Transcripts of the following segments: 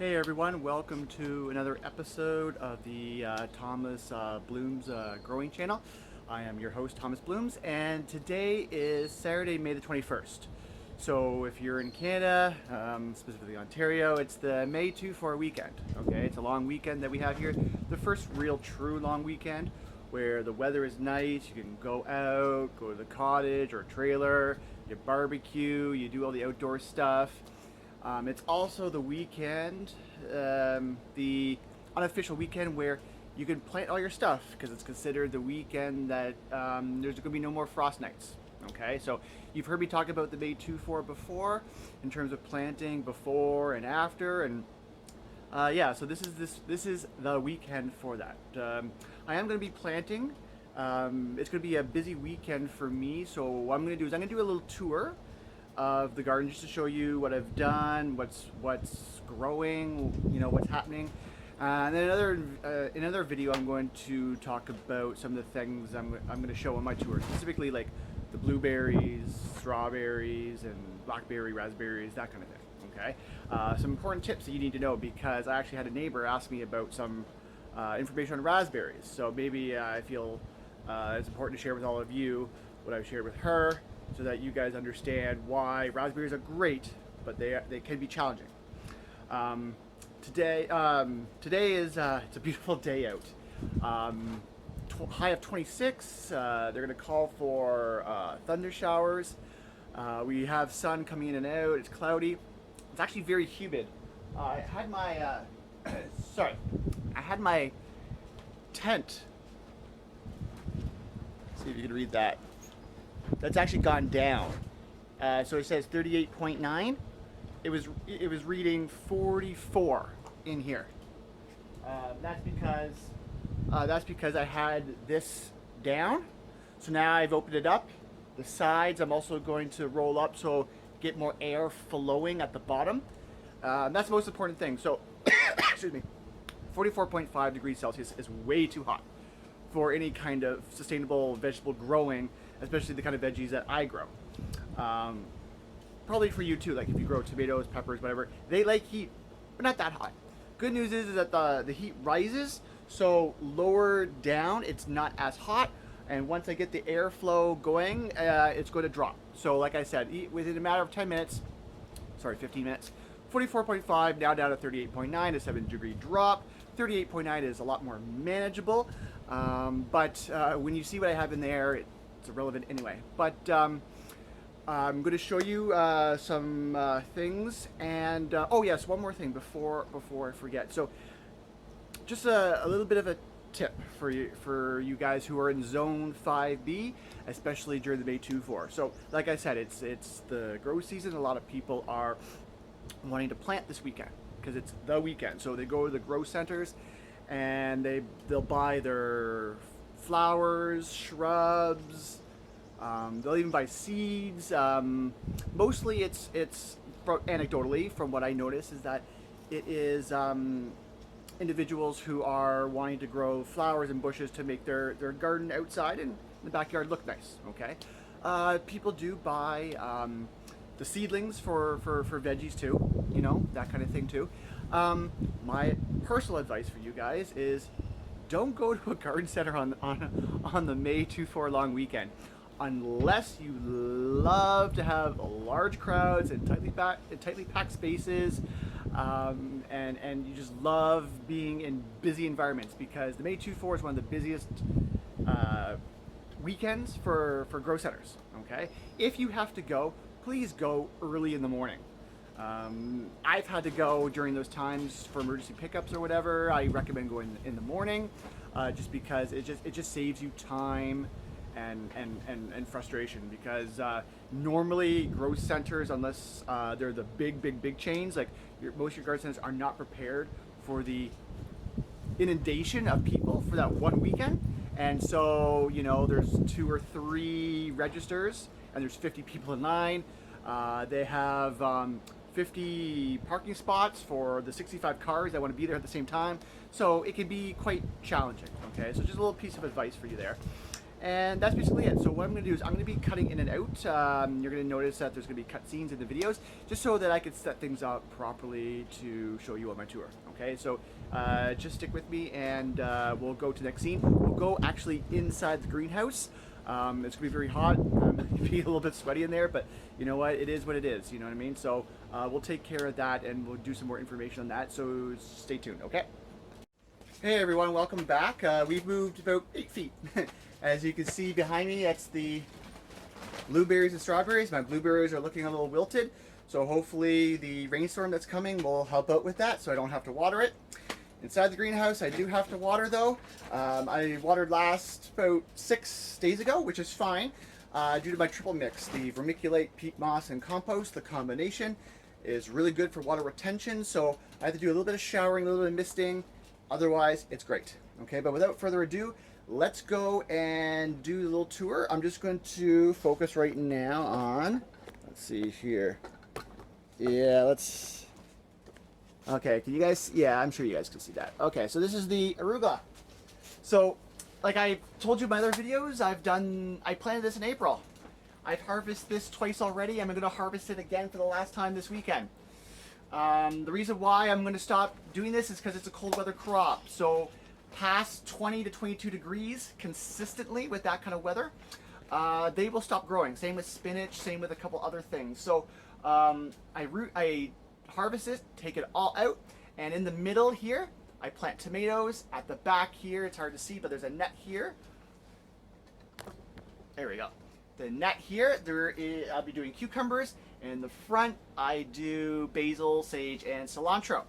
Hey everyone, welcome to another episode of the Thomas Blooms Growing Channel. I am your host, Thomas Blooms, and today is Saturday, May the 21st. So if you're in Canada, specifically Ontario, it's the May 2-4 weekend, okay? It's a long weekend that we have here. The first real true long weekend where the weather is nice, you can go out, go to the cottage or trailer, you barbecue, you do all the outdoor stuff. It's also the weekend, the unofficial weekend where you can plant all your stuff because it's considered the weekend that there's going to be no more frost nights. Okay, so you've heard me talk about the May 2-4 before in terms of planting before and after, and yeah, so this is the weekend for that. I am going to be planting. It's going to be a busy weekend for me, so what I'm going to do is I'm going to do a little tour of the garden just to show you what I've done, what's growing, what's happening. And then another video I'm going to talk about some of the things I'm going to show on my tour, specifically like the blueberries, strawberries, and blackberry, raspberries, that kind of thing. Okay, some important tips that you need to know because I actually had a neighbor ask me about some information on raspberries. So maybe I feel it's important to share with all of you what I've shared with her, so that you guys understand why raspberries are great, but they can be challenging. Today is it's a beautiful day out. High of 26. They're going to call for thunder showers. We have sun coming in and out. It's cloudy. It's actually very humid. I had my I had my tent. Let's see if you can read that. That's actually gone down. So it says 38.9. It was reading 44 in here. That's because I had this down. So now I've opened it up. The sides I'm also going to roll up so get more air flowing at the bottom. That's the most important thing. So excuse me. 44.5 degrees Celsius is way too hot for any kind of sustainable vegetable growing, especially the kind of veggies that I grow. Probably for you too, like if you grow tomatoes, peppers, whatever, they like heat, but not that hot. Good news is that the heat rises, so lower down, it's not as hot, and once I get the airflow going, it's going to drop. So like I said, within a matter of 15 minutes, 44.5, now down to 38.9, a 7-degree drop. 38.9 is a lot more manageable, but when you see what I have in there, it's irrelevant anyway. But I'm going to show you some things, and oh yes, one more thing before I forget. So just a little bit of a tip for you guys who are in Zone 5B, especially during the May 2-4. So like I said, it's the grow season. A lot of people are wanting to plant this weekend because it's the weekend. So they go to the grow centers and they'll buy their flowers, shrubs. They'll even buy seeds. Mostly it's anecdotally from what I notice is that it is individuals who are wanting to grow flowers and bushes to make their garden outside and the backyard look nice. Okay, people do buy the seedlings for veggies too, that kind of thing too. My personal advice for you guys is don't go to a garden center on the May 2-4 long weekend unless you love to have large crowds and tightly packed spaces, and you just love being in busy environments, because the May 2-4 is one of the busiest weekends for grow centers. Okay, if you have to go, please go early in the morning. I've had to go during those times for emergency pickups or whatever. I recommend going in the morning, just because it just saves you time and frustration, because normally grow centers, unless they're the big chains, like most of your garden centers are not prepared for the inundation of people for that one weekend. And so there's 2 or 3 registers and there's 50 people in line. They have 50 parking spots for the 65 cars that want to be there at the same time. So it can be quite challenging. Okay, so just a little piece of advice for you there. And that's basically it. So what I'm going to do is I'm going to be cutting in and out. You're going to notice that there's going to be cut scenes in the videos, just so that I can set things up properly to show you on my tour. Okay, so just stick with me, and we'll go to the next scene. We'll go actually inside the greenhouse. It's going to be very hot. Be a little bit sweaty in there, but you know what? It is what it is. You know what I mean? So we'll take care of that, and we'll do some more information on that. So stay tuned. Okay. Hey everyone, welcome back. We've moved about 8 feet. As you can see behind me, that's the blueberries and strawberries. My blueberries are looking a little wilted, so hopefully the rainstorm that's coming will help out with that so I don't have to water it. Inside the greenhouse, I do have to water though. I watered last about 6 days ago, which is fine, due to my triple mix. The vermiculite, peat moss, and compost, the combination, is really good for water retention, so I have to do a little bit of showering, a little bit of misting. Otherwise, it's great. Okay, but without further ado, let's go and do a little tour. I'm just going to focus right now on, let's see here. Yeah, let's, okay, can you guys, yeah, I'm sure you guys can see that. Okay, so this is the Arugula. So, like I told you in my other videos, I planted this in April. I've harvested this twice already. I'm going to harvest it again for the last time this weekend. The reason why I'm going to stop doing this is because it's a cold weather crop. So past 20 to 22 degrees consistently with that kind of weather, they will stop growing. Same with spinach, same with a couple other things. So I harvest it, take it all out, and in the middle here, I plant tomatoes. At the back here, it's hard to see, but there's a net here. There we go. The net here, I'll be doing cucumbers. In the front, I do basil, sage, and cilantro.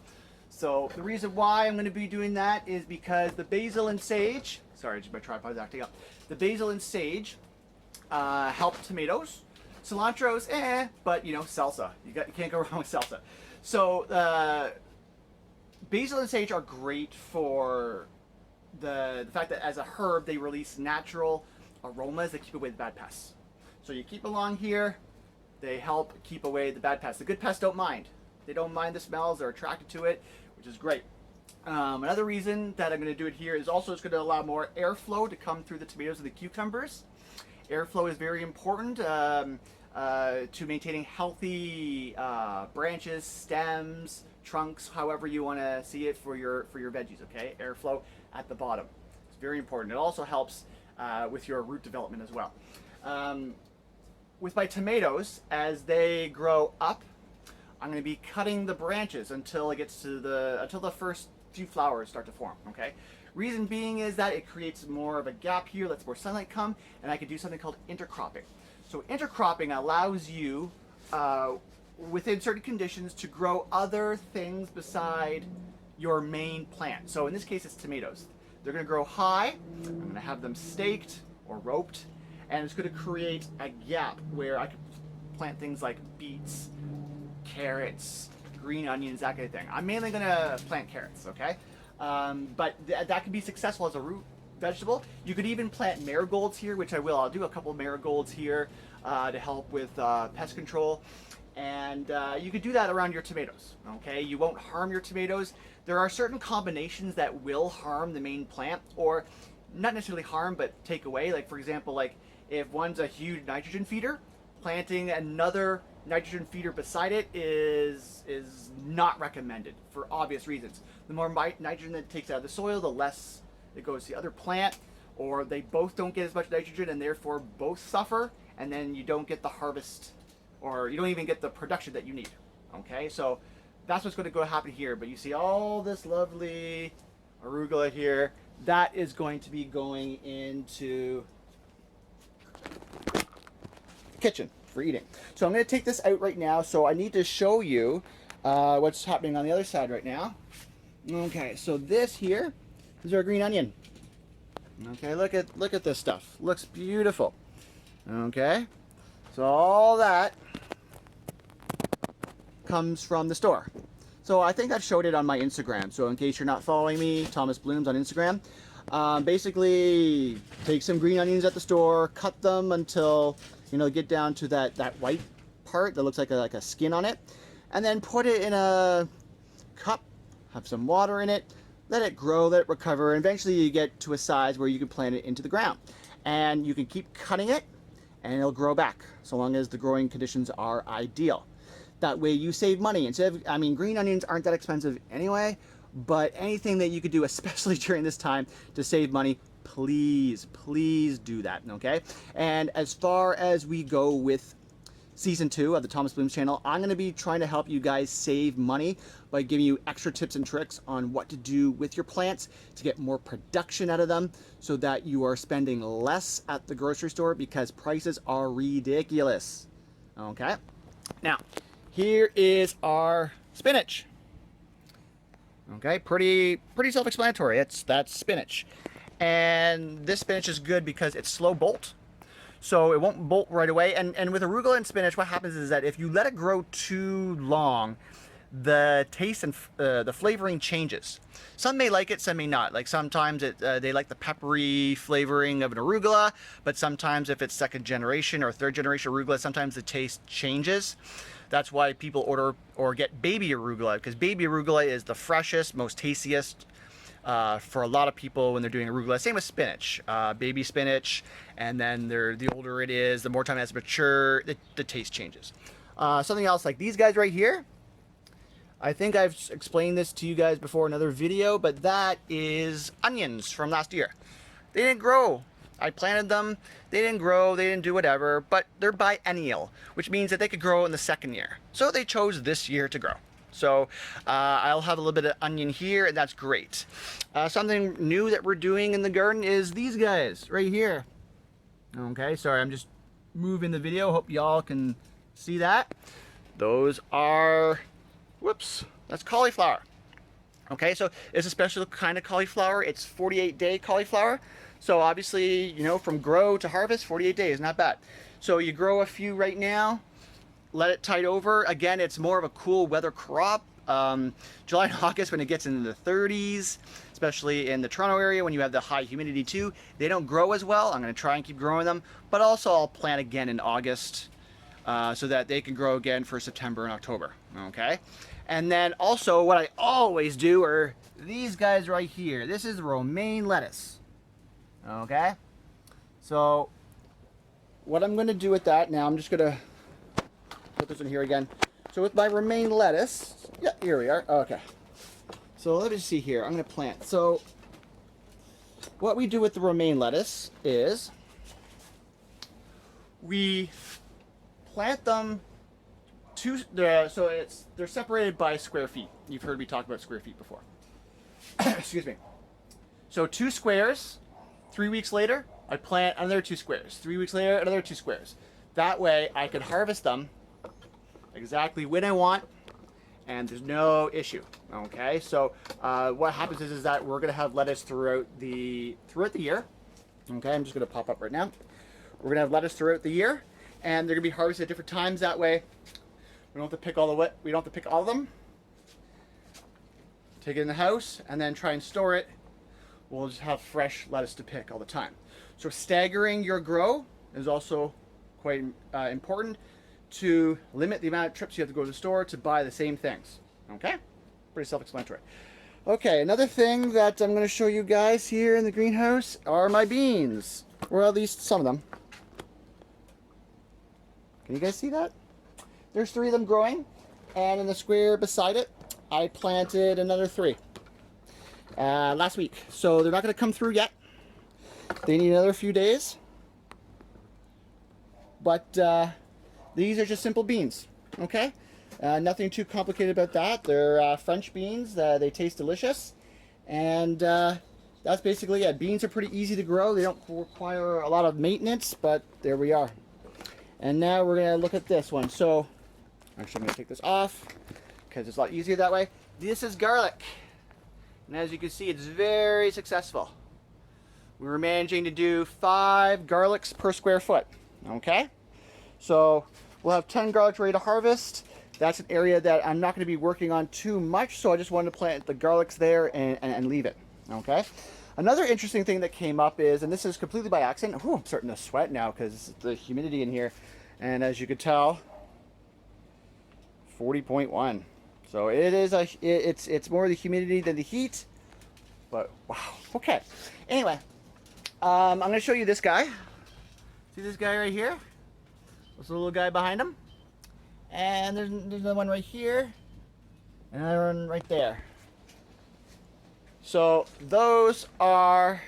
So the reason why I'm going to be doing that is because the basil and sage, sorry, my tripod's acting up. The basil and sage help tomatoes. Cilantro's but you know, salsa. You can't go wrong with salsa. So basil and sage are great for the fact that as a herb, they release natural aromas that keep away the bad pests. So you keep along here. They help keep away the bad pests. The good pests don't mind. They don't mind the smells. They're attracted to it, which is great. Another reason that I'm going to do it here is also it's going to allow more airflow to come through the tomatoes and the cucumbers. Airflow is very important to maintaining healthy branches, stems, trunks, however you want to see it for your veggies. Okay, airflow at the bottom. It's very important. It also helps with your root development as well. With my tomatoes, as they grow up, I'm going to be cutting the branches until it gets to until the first few flowers start to form. Okay. Reason being is that it creates more of a gap here, lets more sunlight come, and I can do something called intercropping. So intercropping allows you, within certain conditions, to grow other things beside your main plant. So in this case, it's tomatoes. They're going to grow high. I'm going to have them staked or roped. And it's going to create a gap where I can plant things like beets, carrots, green onions, that kind of thing. I'm mainly going to plant carrots, okay? But that can be successful as a root vegetable. You could even plant marigolds here, which I will. I'll do a couple of marigolds here to help with pest control. And you could do that around your tomatoes, okay? You won't harm your tomatoes. There are certain combinations that will harm the main plant, or not necessarily harm, but take away. Like, for example, like if one's a huge nitrogen feeder, planting another nitrogen feeder beside it is not recommended for obvious reasons. The more nitrogen that it takes out of the soil, the less it goes to the other plant, or they both don't get as much nitrogen and therefore both suffer, and then you don't get the harvest, or you don't even get the production that you need. Okay, so that's what's going to happen here. But you see all this lovely arugula here. That is going to be going into the kitchen for eating. So I'm going to take this out right now. So I need to show you what's happening on the other side right now. Okay, so this here is our green onion. Okay, look at this stuff. Looks beautiful. Okay, so all that comes from the store. So I think I've showed it on my Instagram. So in case you're not following me, Thomas Blooms on Instagram. Basically, take some green onions at the store, cut them until, you know, get down to that white part that looks like a skin on it, and then put it in a cup, have some water in it, let it grow, let it recover, and eventually you get to a size where you can plant it into the ground. and you can keep cutting it and it'll grow back so long as the growing conditions are ideal. That way you save money. Instead of, I mean, green onions aren't that expensive anyway, but anything that you could do, especially during this time, to save money, please do that, okay? And as far as we go with season 2 of the Thomas Blooms channel, I'm going to be trying to help you guys save money by giving you extra tips and tricks on what to do with your plants to get more production out of them so that you are spending less at the grocery store because prices are ridiculous. Okay, now here is our spinach. Okay, pretty self-explanatory. That's spinach, and this spinach is good because it's slow bolt. So it won't bolt right away. And with arugula and spinach, what happens is that if you let it grow too long, the taste and the flavoring changes. Some may like it, some may not. Like sometimes they like the peppery flavoring of an arugula, but sometimes if it's second generation or third generation arugula, sometimes the taste changes. That's why people order or get baby arugula, because baby arugula is the freshest, most tastiest, for a lot of people when they're doing arugula. Same with spinach, baby spinach, and then the older it is, the more time it has to mature, the taste changes. Something else like these guys right here, I think I've explained this to you guys before in another video, but that is onions from last year. They didn't grow. I planted them, they didn't grow, they didn't do whatever, but they're biennial, which means that they could grow in the second year. So they chose this year to grow. So I'll have a little bit of onion here, and that's great. Something new that we're doing in the garden is these guys right here. Okay, sorry, I'm just moving the video. Hope y'all can see that. Those are, whoops, that's cauliflower. Okay, so it's a special kind of cauliflower. It's 48-day cauliflower. So obviously, you know, from grow to harvest, 48 days, not bad. So you grow a few right now, let it tide over. Again, it's more of a cool weather crop. July and August, when it gets into the 30s, especially in the Toronto area when you have the high humidity too, they don't grow as well. I'm going to try and keep growing them, but also I'll plant again in August so that they can grow again for September and October. Okay, and then also what I always do are these guys right here. This is romaine lettuce. Okay, so what I'm going to do with that now, I'm just going to put this in here again. So with my romaine lettuce, yeah, here we are. Okay. So let me see here. I'm going to plant. So what we do with the romaine lettuce is we plant them so they're separated by square feet. You've heard me talk about square feet before. Excuse me. So 2 squares. 3 weeks later, I plant another 2 squares. 3 weeks later, another 2 squares. That way I could harvest them exactly when I want, and there's no issue. Okay, so what happens is that we're gonna have lettuce throughout the year. Okay, I'm just gonna pop up right now. We're gonna have lettuce throughout the year, and they're gonna be harvested at different times. That way, we don't have to pick all of them. Take it in the house, and then try and store it. We'll just have fresh lettuce to pick all the time. So staggering your grow is also quite important to limit the amount of trips you have to go to the store to buy the same things. Okay? Pretty self-explanatory. Okay, another thing that I'm going to show you guys here in the greenhouse are my beans. Or at least some of them. Can you guys see that? There's 3 of them growing. And in the square beside it, I planted another 3 last week. So they're not going to come through yet. They need another few days. But these are just simple beans, okay? Nothing too complicated about that. They're French beans. They taste delicious. And that's basically it. Beans are pretty easy to grow. They don't require a lot of maintenance, but there we are. And now we're going to look at this one. So, actually I'm going to take this off because it's a lot easier that way. This is garlic. And as you can see, it's very successful. We were managing to do 5 garlics per square foot, okay? So we'll have 10 garlics ready to harvest. That's an area that I'm not going to be working on too much, so I just wanted to plant the garlics there and leave it, okay? Another interesting thing that came up is, and this is completely by accident, I'm starting to sweat now because the humidity in here, and as you could tell, 40.1. So it is it's more the humidity than the heat, but wow, okay. Anyway, I'm going to show you this guy. See this guy right here? This little guy behind him. And there's another one right here. And another one right there. So those are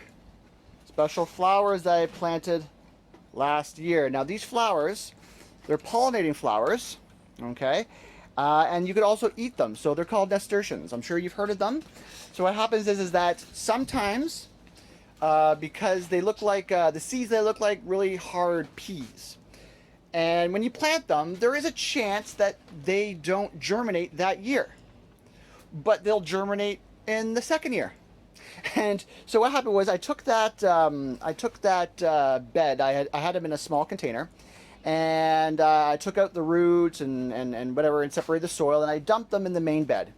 special flowers that I planted last year. Now these flowers, they're pollinating flowers, okay? And you could also eat them. So they're called nasturtiums. I'm sure you've heard of them. So what happens is that sometimes, because they look like, the seeds, they look like really hard peas. And when you plant them, there is a chance that they don't germinate that year. But they'll germinate in the second year. And so what happened was I took that bed, I had them in a small container, and I took out the roots and whatever and separated the soil, and I dumped them in the main bed.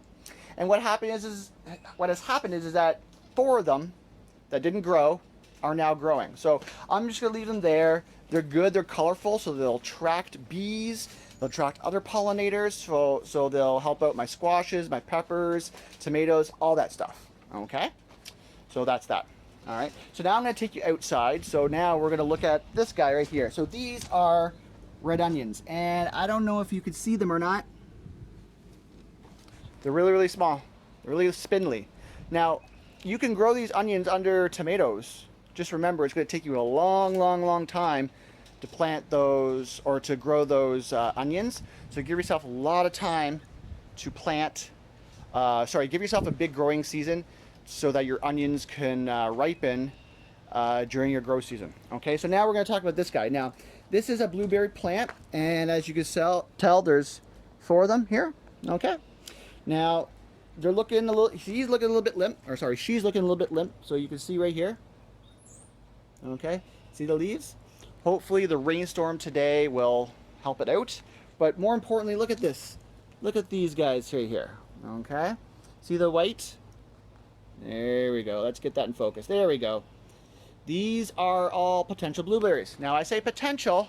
And what happened is that 4 of them that didn't grow are now growing. So I'm just gonna leave them there. They're good, they're colorful, so they'll attract bees, they'll attract other pollinators, so they'll help out my squashes, my peppers, tomatoes, all that stuff, okay? So that's that, all right? So now I'm gonna take you outside. So now we're gonna look at this guy right here. So these are red onions, and I don't know if you could see them or not. They're really, really small, they're really spindly. Now, you can grow these onions under tomatoes. Just remember, it's going to take you a long time to plant those or to grow those onions. So give yourself a lot of time to plant, give yourself a big growing season so that your onions can ripen during your grow season. Okay, so now we're going to talk about this guy. Now, this is a blueberry plant, and as you can tell, there's 4 of them here. Okay, now they're looking a little, she's looking a little bit limp, so you can see right here. Okay, see the leaves? Hopefully the rainstorm today will help it out. But more importantly, look at this. Look at these guys right here. Okay, see the white? There we go. Let's get that in focus. There we go. These are all potential blueberries. Now I say potential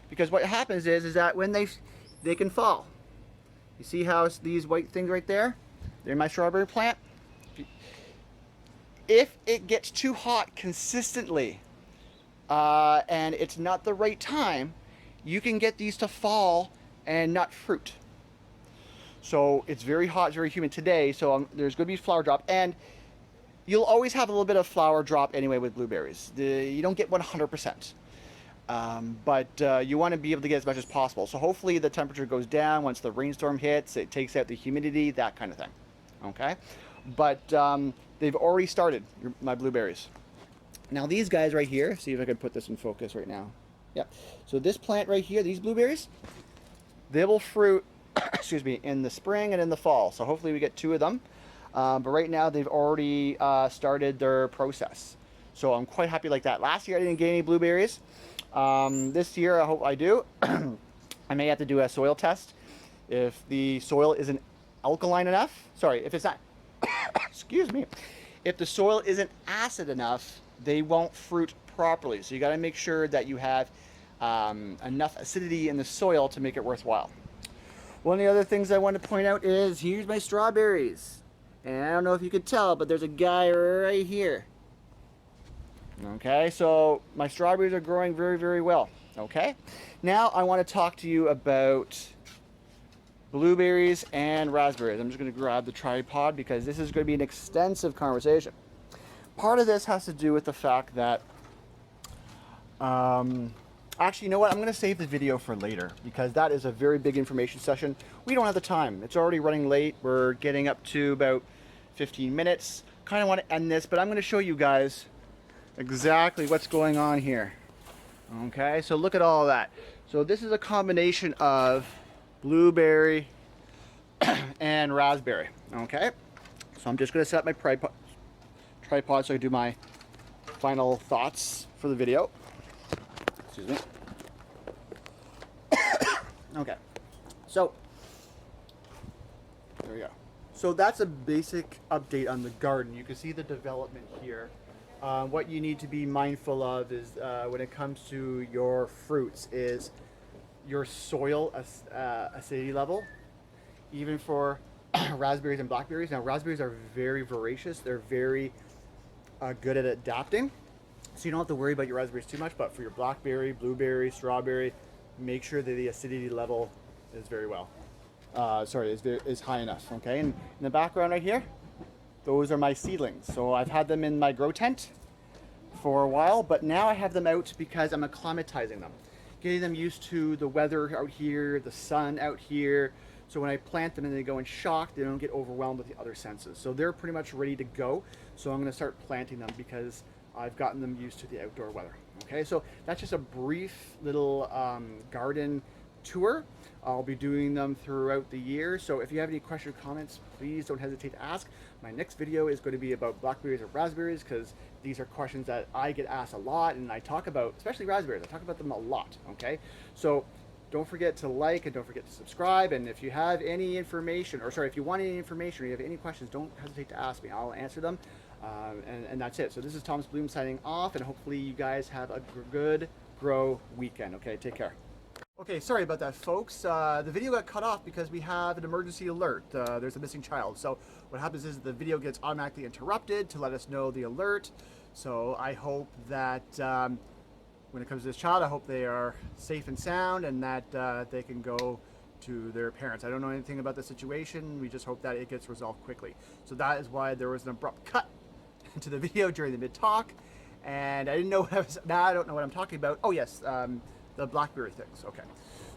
because what happens is that when they can fall. You see how these white things right there? They're my strawberry plant. If it gets too hot consistently, and it's not the right time, you can get these to fall and not fruit. So it's very hot, it's very humid today, so there's going to be flower drop, and you'll always have a little bit of flower drop anyway with blueberries. You don't get 100%, but you want to be able to get as much as possible. So hopefully the temperature goes down once the rainstorm hits, it takes out the humidity, that kind of thing. Okay, but they've already started, my blueberries. Now these guys right here, see if I can put this in focus right now. Yep. So this plant right here, these blueberries, they will fruit, excuse me, in the spring and in the fall. So hopefully we get 2 of them. But right now they've already started their process. So I'm quite happy like that. Last year I didn't get any blueberries. This year I hope I do. I may have to do a soil test. If the soil isn't alkaline enough, sorry, if it's not, excuse me, if the soil isn't acid enough, they won't fruit properly. So you got to make sure that you have enough acidity in the soil to make it worthwhile. One of the other things I want to point out is here's my strawberries. And I don't know if you could tell, but there's a guy right here. Okay, so my strawberries are growing very, very well. Okay, now I want to talk to you about blueberries and raspberries. I'm just going to grab the tripod because this is going to be an extensive conversation. Part of this has to do with the fact that, actually, you know what? I'm going to save the video for later because that is a very big information session. We don't have the time. It's already running late. We're getting up to about 15 minutes. Kind of want to end this, but I'm going to show you guys exactly what's going on here. Okay, so look at all of that. So this is a combination of blueberry and raspberry. Okay, so I'm just going to set up my tripod so I can do my final thoughts for the video. Excuse me. Okay, so there we go. So that's a basic update on the garden. You can see the development here. What you need to be mindful of is when it comes to your fruits is your soil acidity level, even for raspberries and blackberries. Now raspberries are very voracious. They're very good at adapting. So you don't have to worry about your raspberries too much, but for your blackberry, blueberry, strawberry, make sure that the acidity level is very well. Is high enough, okay? And in the background right here, those are my seedlings. So I've had them in my grow tent for a while, but now I have them out because I'm acclimatizing them. Getting them used to the weather out here, the sun out here. So when I plant them and they go in shock, they don't get overwhelmed with the other senses. So they're pretty much ready to go. So I'm gonna start planting them because I've gotten them used to the outdoor weather. Okay, so that's just a brief little garden tour. I'll be doing them throughout the year. So if you have any questions or comments, please don't hesitate to ask. My next video is going to be about blackberries or raspberries because these are questions that I get asked a lot, and I talk about, especially raspberries, I talk about them a lot, okay? So don't forget to like and don't forget to subscribe. And if you have any information, if you want any information or you have any questions, don't hesitate to ask me. I'll answer them. And that's it. So this is Thomas Bloom signing off, and hopefully you guys have a good grow weekend. Okay, take care. Okay, sorry about that, folks. The video got cut off because we have an emergency alert. There's a missing child. So what happens is the video gets automatically interrupted to let us know the alert. So I hope that when it comes to this child, I hope they are safe and sound and that they can go to their parents. I don't know anything about the situation. We just hope that it gets resolved quickly. So that is why there was an abrupt cut to the video during the mid-talk. And I didn't know now I don't know what I'm talking about. Oh yes, the blackberry things. Okay,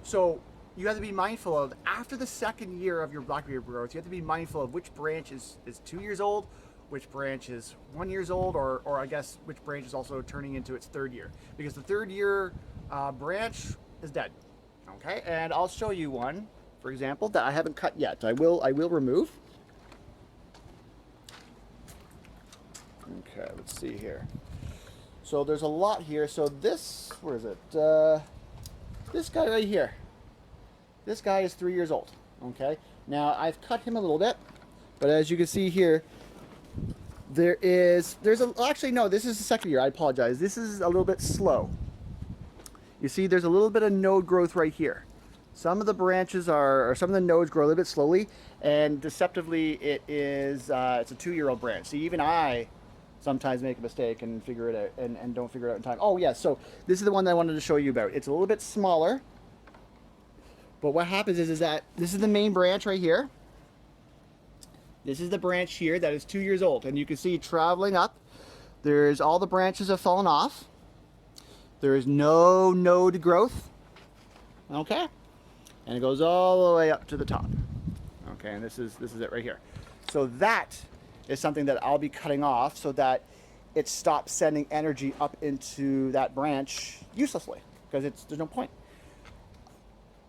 so you have to be mindful of, after the second year of your blackberry growth, you have to be mindful of which branch is 2 years old, which branch is 1 year old, or I guess which branch is also turning into its third year, because the third year branch is dead. Okay, and I'll show you one, for example, that I haven't cut yet. I will remove. Okay, let's see here. So there's a lot here. So this, where is it? This guy right here. This guy is 3 years old. Okay. Now I've cut him a little bit, but as you can see here, actually no, this is the second year. I apologize. This is a little bit slow. You see, there's a little bit of node growth right here. Some of the branches or some of the nodes grow a little bit slowly, and deceptively, it's a 2-year-old branch. See, even I sometimes make a mistake and figure it out and don't figure it out in time. Oh yes, so this is the one that I wanted to show you about. It's a little bit smaller, but what happens is that this is the main branch right here. This is the branch here that is 2 years old, and you can see traveling up, there's all the branches have fallen off. There is no node growth, okay? And it goes all the way up to the top. Okay, and this is it right here. So that is something that I'll be cutting off so that it stops sending energy up into that branch uselessly, because there's no point.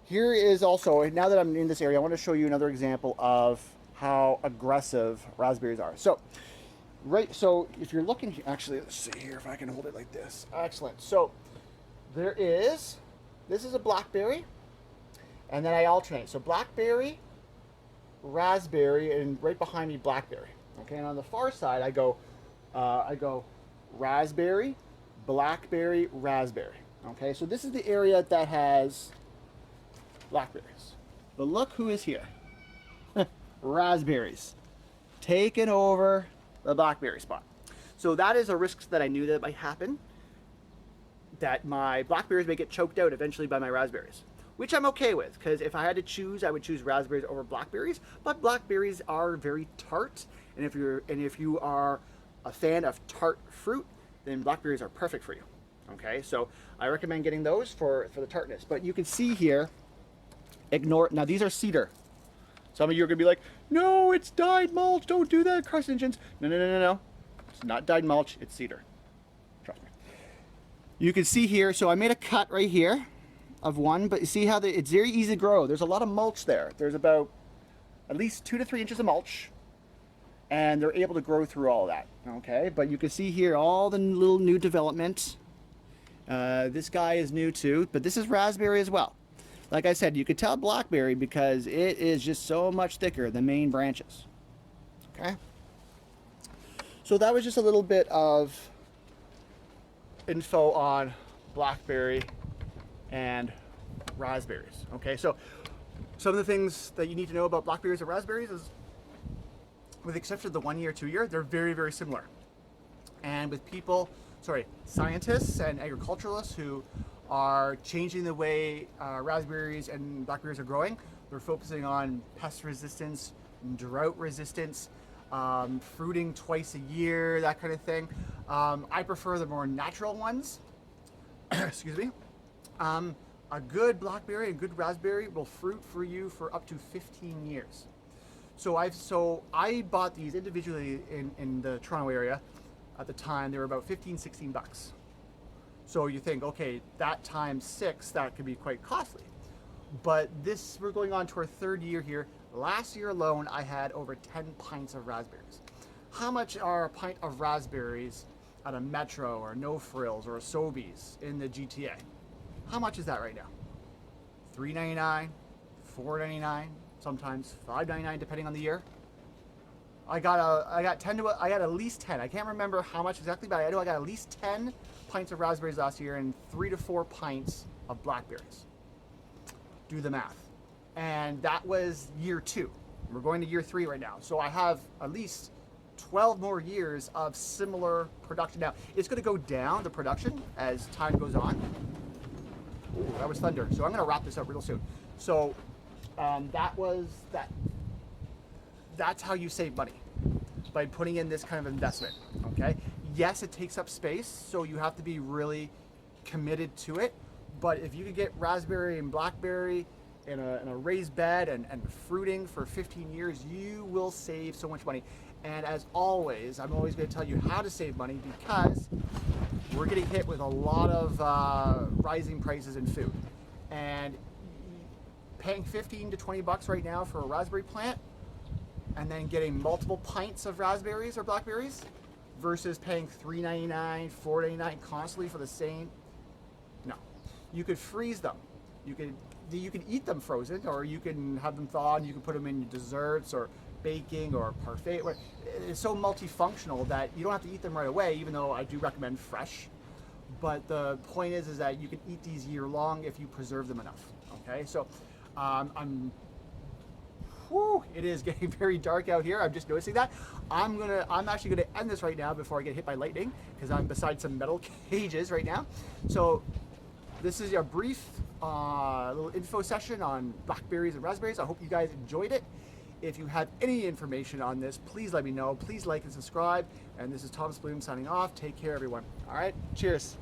Here is also, now that I'm in this area, I want to show you another example of how aggressive raspberries are. So if you're looking here, actually, let's see here if I can hold it like this. Excellent. So this is a blackberry, and then I alternate. So blackberry, raspberry, and right behind me, blackberry. Okay, and on the far side, I go raspberry, blackberry, raspberry. Okay, so this is the area that has blackberries. But look who is here. Raspberries. Taking over the blackberry spot. So that is a risk that I knew that might happen, that my blackberries may get choked out eventually by my raspberries, which I'm okay with, because if I had to choose, I would choose raspberries over blackberries. But blackberries are very tart, and if you are a fan of tart fruit, then blackberries are perfect for you. Okay, so I recommend getting those for the tartness. But you can see here, now these are cedar. Some of you are going to be like, no, it's dyed mulch, don't do that, carcinogens. No. It's not dyed mulch, it's cedar. Trust me. You can see here, so I made a cut right here of one, but you see how it's very easy to grow. There's a lot of mulch there. There's about at least 2 to 3 inches of mulch, and they're able to grow through all that. Okay, but you can see here all the little new development. This guy is new too, but this is raspberry as well. Like I said, you could tell blackberry because it is just so much thicker, the main branches. Okay, so that was just a little bit of info on blackberry and raspberries. Okay, so some of the things that you need to know about blackberries and raspberries is, with the exception of the 1 year, 2 year, they're very, very similar. And with people scientists and agriculturalists who are changing the way raspberries and blackberries are growing. They're focusing on pest resistance, drought resistance, fruiting twice a year, that kind of thing. I prefer the more natural ones. Excuse me. A good blackberry, a good raspberry will fruit for you for up to 15 years. So I bought these individually in the Toronto area. At the time, they were about 15, 16 bucks. So you think, okay, that times 6, that could be quite costly. But we're going on to our 3rd year here. Last year alone, I had over 10 pints of raspberries. How much are a pint of raspberries at a Metro or No Frills or a Sobeys in the GTA? How much is that right now? $3.99, $4.99, sometimes $5.99 depending on the year. I got at least 10. I can't remember how much exactly, but I know I got at least 10 pints of raspberries last year and 3 to 4 pints of blackberries. Do the math. And that was year 2. We're going to year 3 right now. So I have at least 12 more years of similar production. Now, it's going to go down, the production, as time goes on. Ooh, that was thunder. So I'm going to wrap this up real soon. So that's how you save money, by putting in this kind of investment, okay? Yes, it takes up space, so you have to be really committed to it. But if you could get raspberry and blackberry in a raised bed and fruiting for 15 years, you will save so much money. And as always, I'm always going to tell you how to save money, because we're getting hit with a lot of rising prices in food. And paying 15 to 20 bucks right now for a raspberry plant, and then getting multiple pints of raspberries or blackberries, versus paying $3.99, $4.99 constantly for the same. No, you could freeze them. You can eat them frozen, or you can have them thawed. You can put them in your desserts or baking or parfait. It's so multifunctional that you don't have to eat them right away, even though I do recommend fresh. But the point is that you can eat these year long if you preserve them enough. Okay, so it is getting very dark out here. I'm just noticing that. I'm actually gonna end this right now before I get hit by lightning, because I'm beside some metal cages right now. So this is a brief little info session on blackberries and raspberries. I hope you guys enjoyed it. If you have any information on this, please let me know. Please like and subscribe. And this is Thomas Bloom signing off. Take care, everyone. All right, cheers.